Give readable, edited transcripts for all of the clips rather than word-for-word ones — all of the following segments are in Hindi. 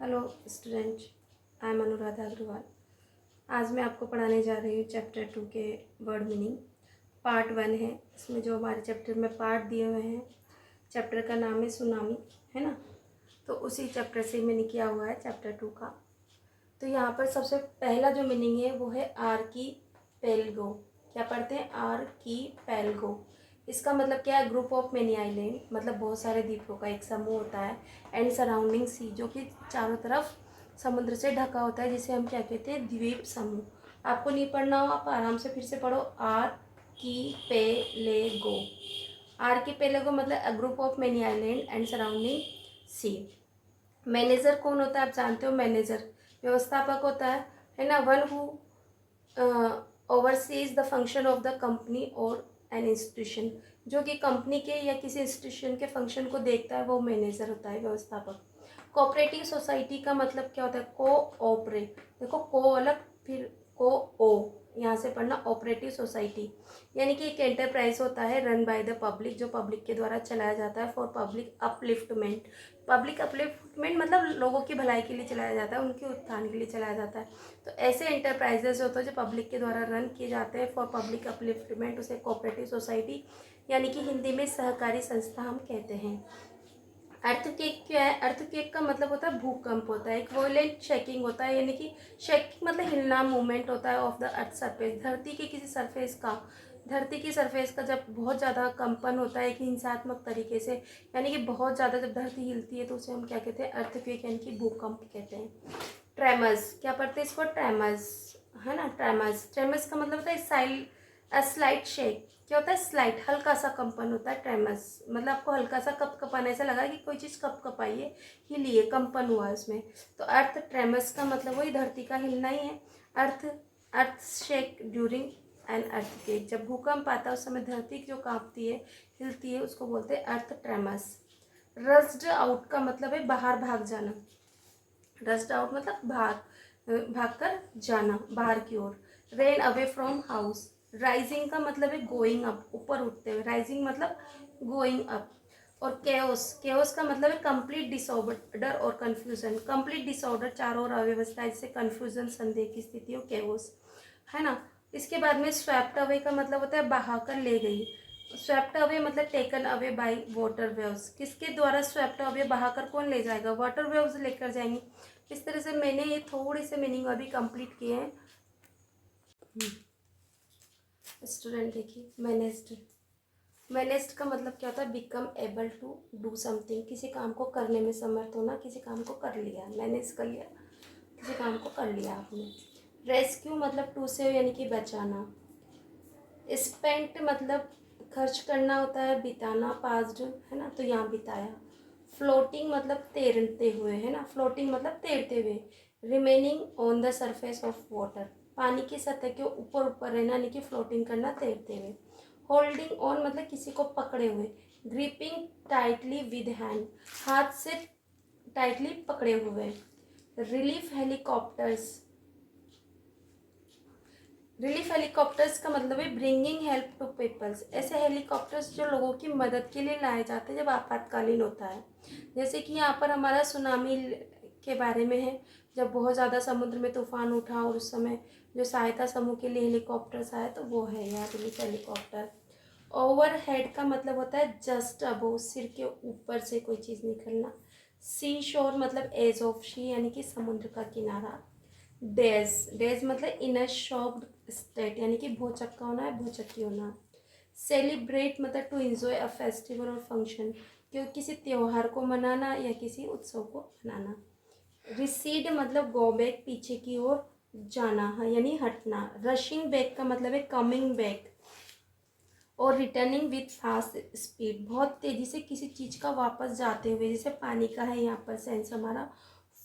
Hello student, I am Anuradha Agarwal. आज मैं आपको पढ़ाने जा रही हूँ चैप्टर 2 के वर्ड मीनिंग। पार्ट 1 है। इसमें जो हमारे चैप्टर में पार्ट दिए हुए हैं, चैप्टर का नाम है सुनामी, है ना। तो उसी चैप्टर से मैंने किया हुआ है चैप्टर 2 का। तो यहाँ पर सबसे पहला जो मीनिंग है वो है आर्कीपेलगो। क्या पढ़ते हैं? आर्कीपेलगो। इसका मतलब क्या है? ग्रुप ऑफ मेनी आइलैंड, मतलब बहुत सारे द्वीपों का एक समूह होता है। एंड सराउंडिंग सी, जो कि चारों तरफ समुद्र से ढका होता है, जिसे हम क्या कहते हैं? द्वीप समूह। आपको नहीं पढ़ना हो, आप आराम से फिर से पढ़ो। आर्कीपेलेगो। आर्कीपेलेगो मतलब a group of many island and surrounding sea. Manager कौन होता है? आप जानते हो, मैनेजर व्यवस्थापक होता है ना। One who overseas the function of the company और एन इंस्टीट्यूशन, जो कि कंपनी के या किसी इंस्टीट्यूशन के फंक्शन को देखता है, वो मैनेजर होता है, व्यवस्थापक। कोऑपरेटिव सोसाइटी का मतलब क्या होता है? कोऑपरेट। देखो, को अलग, फिर को ओ, यहाँ से पढ़ना ऑपरेटिव सोसाइटी, यानी कि एक एंटरप्राइज होता है रन बाय द पब्लिक, जो पब्लिक के द्वारा चलाया जाता है for public upliftment. Public upliftment मतलब लोगों की भलाई के लिए चलाया जाता है, उनके उत्थान के लिए चलाया जाता है। तो ऐसे एंटरप्राइजेस होते हैं जो पब्लिक के द्वारा रन किए जाते हैं फॉर पब्लिक अपलिफ्टमेंट, उसे कोऑपरेटिव सोसाइटी यानी कि हिंदी में सहकारी संस्था हम कहते हैं। अर्थक्वेक क्या है? अर्थक्वेक का मतलब होता है भूकंप होता है, एक वोलेंट शेकिंग होता है, यानी कि शेकिंग मतलब हिलना, मूवमेंट होता है ऑफ द अर्थ सरफेस, धरती के किसी सरफेस का। धरती की सरफेस का जब बहुत ज़्यादा कंपन होता है एक हिंसात्मक तरीके से, यानी कि बहुत ज़्यादा जब धरती हिलती है, तो उसे हम क्या कहते हैं? अर्थक्वेक यानी कि भूकंप कहते हैं। ट्रेमर्स, क्या पढ़ते हैं इसको? ट्रेमर्स, है ना। ट्रेमर्स, ट्रेमर्स का मतलब होता है स्लाइट शेक। क्या होता है? स्लाइट, हल्का सा कंपन होता है ट्रेमर्स। मतलब आपको हल्का सा कप कपाने ऐसा लगा कि कोई चीज़ कप कपाई है, हिली है, कंपन हुआ है उसमें। तो अर्थ ट्रेमर्स का मतलब वही धरती का हिलना ही है। अर्थ अर्थ शेक ड्यूरिंग एन अर्थक्वेक, जब भूकंप आता है उस समय धरती जो कांपती है, हिलती है, उसको बोलते हैं अर्थ ट्रेमर्स। रस्ड आउट का मतलब है बाहर भाग जाना। रस्ट आउट मतलब भाग कर जाना, बाहर की ओर। Run away from house. Rising का मतलब है गोइंग अप, ऊपर उठते हुए। राइजिंग मतलब गोइंग अप। और केओस, केओस का मतलब है कंप्लीट डिसऑर्डर और कंफ्यूजन। कंप्लीट डिसऑर्डर, चारों ओर अव्यवस्था, जिससे कंफ्यूजन, संदेह की स्थिति हो, केओस, है ना। इसके बाद में स्वेप्ट अवे का मतलब होता है बहाकर ले गई। स्वेप्ट अवे मतलब taken away by water waves. किसके द्वारा स्वेप्ट अवे, बहाकर कौन ले जाएगा? वाटर वेव्स लेकर जाएंगे। इस तरह से मैंने ये थोड़ी से मीनिंग अभी कंप्लीट किए हैं। स्टूडेंट देखिए, मैनेज्ड। मैनेज्ड का मतलब क्या होता है? Become able to do something, किसी काम को करने में समर्थ होना, किसी काम को कर लिया, मैनेज कर लिया, किसी काम को कर लिया आपने। रेस्क्यू मतलब टू सेव यानी कि बचाना। स्पेंट मतलब खर्च करना होता है, बिताना, पास्ड, है ना, तो यहाँ बिताया। फ्लोटिंग मतलब तैरते हुए, है ना, फ्लोटिंग मतलब तैरते हुए। Remaining on the surface of water, पानी की सतह के ऊपर ऊपर रहना, यानी कि फ्लोटिंग करना, तैरते हुए। होल्डिंग ऑन मतलब किसी को पकड़े हुए। ग्रिपिंग टाइटली विद हैंड, हाथ से टाइटली पकड़े हुए। Relief helicopters. रिलीफ हेलीकॉप्टर्स का मतलब है ब्रिंगिंग हेल्प टू पीपल्स, ऐसे हेलीकॉप्टर्स जो लोगों की मदद के लिए लाए जाते हैं जब आपातकालीन होता है। जैसे कि यहाँ पर हमारा सुनामी के बारे में है, जब बहुत ज़्यादा समुद्र में तूफान उठा और उस समय जो सहायता समूह के लिए हेलीकॉप्टर्स आए, तो वो है यहाँ रिलीफ हेलीकॉप्टर। ओवर हेड का मतलब होता है जस्ट अबो, सिर के ऊपर से कोई चीज़ निकलना। सी शोर मतलब एज ऑफ शी, यानी कि समुद्र का किनारा। डेज, डेज मतलब इन अ शॉक्ड स्टेट, यानी कि भौचक्का होना है, भौचक्की होना। सेलिब्रेट मतलब टू एंजॉय अ फेस्टिवल और फंक्शन, क्योंकि किसी त्योहार को मनाना या किसी उत्सव को मनाना। रिसीड मतलब गो बैक, पीछे की ओर जाना है, यानी हटना। रशिंग बैक का मतलब है कमिंग बैक। और रिटर्निंग विथ फास्ट स्पीड, बहुत तेज़ी से किसी चीज़ का वापस जाते हुए, जैसे पानी का है यहाँ पर सेंस हमारा।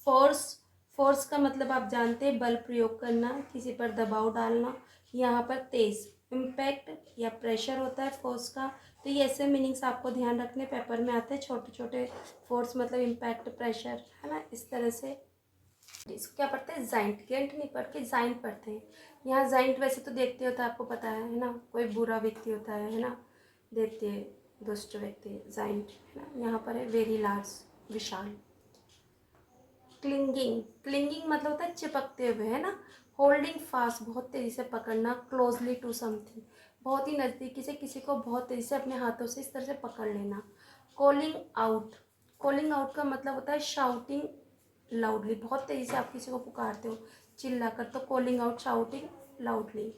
फोर्स, फोर्स का मतलब आप जानते हैं बल प्रयोग करना, किसी पर दबाव डालना, यहाँ पर तेज। इम्पैक्ट या प्रेशर होता है फोर्स का। तो ये ऐसे मीनिंग्स आपको ध्यान रखने, पेपर में आते हैं छोटे छोटे। फोर्स मतलब इम्पैक्ट, प्रेशर, है ना, इस तरह से। इसको क्या पढ़ते हैं? जाइंट। गेंट नहीं पढ़ के जाइंट पढ़ते हैं। यहाँ जाइंट वैसे तो देखते हो तो आपको पता है ना, कोई बुरा व्यक्ति होता है ना, देखते दुष्ट व्यक्ति, जाइंट, है ना। यहाँ पर है वेरी लार्ज, विशाल। क्लिंगिंग, क्लिंगिंग मतलब होता है चिपकते हुए, है ना। होल्डिंग फास्ट, बहुत तेज़ी से पकड़ना। क्लोजली टू समथिंग, बहुत ही नज़दीकी से किसी को बहुत तेज़ी से अपने हाथों से इस तरह से पकड़ लेना। कॉलिंग आउट, कॉलिंग आउट का मतलब होता है शाउटिंग लाउडली, बहुत तेज़ी से आप किसी को पुकारते हो चिल्लाकर, तो calling out, shouting loudly.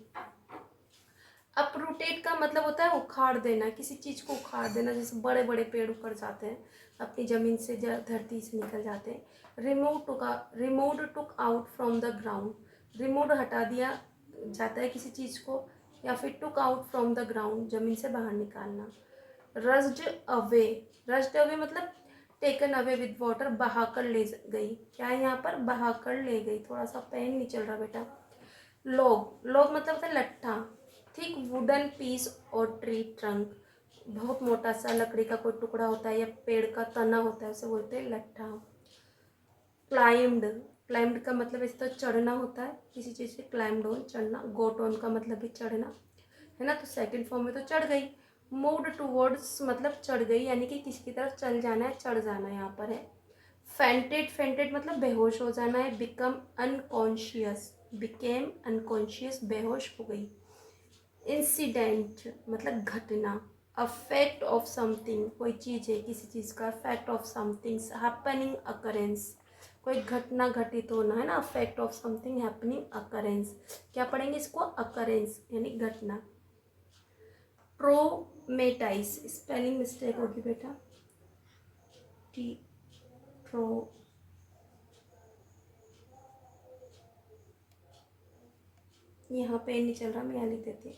Uprooted का मतलब होता है उखाड़ देना, किसी चीज़ को उखाड़ देना, जैसे बड़े बड़े पेड़ उखड़ जाते हैं अपनी ज़मीन से, धरती से निकल जाते हैं। Removed took out from the ground, removed हटा दिया जाता है किसी चीज़ को, या फिर took out from the ground, ज़मीन से बाहर निकालना। रस्ड अवे, रस्ड अवे मतलब टेकन अवे विद वाटर, बहाकर ले गई, क्या है यहाँ पर, बहाकर ले गई। थोड़ा सा पेन नहीं चल रहा बेटा। लॉग, लॉग मतलब होता है लट्ठा। थिक वुडन पीस और ट्री ट्रंक, बहुत मोटा सा लकड़ी का कोई टुकड़ा होता है या पेड़ का तना होता है, उसे बोलते हैं लट्ठा। क्लाइम्ड, क्लाइम्ड का मतलब इस तो चढ़ना होता है किसी चीज़ से, क्लाइम्ड ऑन, चढ़ना। गोट ऑन का मतलब भी चढ़ना, है ना, तो सेकंड फॉर्म में तो चढ़ गई। मूव्ड टूवर्ड्स मतलब चढ़ गई, यानी कि किसी की तरफ चल जाना है, चढ़ जाना यहाँ पर है। फेंटेड, फेंटेड मतलब बेहोश हो जाना है। बिकम अनकॉन्शियस, बिकेम अनकॉन्शियस, बेहोश हो गई। इंसिडेंट मतलब घटना। अफेक्ट ऑफ समथिंग, कोई चीज़ है, किसी चीज़ का affect of something, happening occurrence, कोई घटना घटित होना, है ना, affect of something, happening occurrence. क्या पढ़ेंगे इसको, अकरेंस यानी घटना। ट्रोमेटाइज, स्पेलिंग मिस्टेक होगी बेटा, टी ट्रो, यहाँ पे नहीं चल रहा, मैं यहाँ लिख देती हूँ,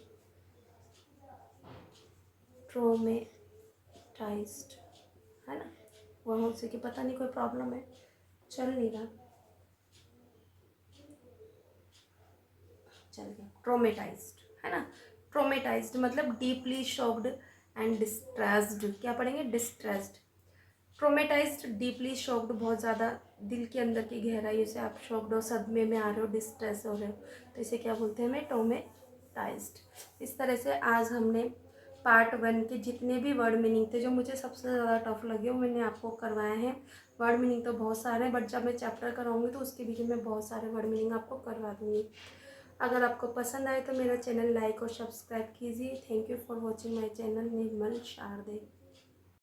ट्रोमेटाइज्ड, है ना। वहाँ से कि पता नहीं कोई प्रॉब्लम है, चल नहीं रहा, चल गया। ट्रोमेटाइज्ड, है ना। ट्रोमेटाइज्ड मतलब डीपली शॉक्ड एंड डिस्ट्रेस्ड, क्या पढ़ेंगे, डिस्ट्रेस्ड। ट्रोमेटाइज्ड, डीपली शॉक्ड, बहुत ज़्यादा दिल के अंदर की गहराइयों से आप शॉक्ड हो, सदमे में आ रहे हो, डिस्ट्रेस हो रहे हो, तो इसे क्या बोलते हैं, हमें ट्रोमेटाइज्ड। इस तरह से आज हमने पार्ट 1 के जितने भी वर्ड मीनिंग थे, जो मुझे सबसे ज़्यादा टफ लगे, वो मैंने आपको करवाए हैं। वर्ड मीनिंग तो बहुत सारे हैं, बट जब मैं चैप्टर कराऊंगी तो उसके बीच में बहुत सारे वर्ड मीनिंग आपको करवा दूंगी। अगर आपको पसंद आए तो मेरा चैनल लाइक और सब्सक्राइब कीजिए। Thank you for watching my channel Nirmal Sharde.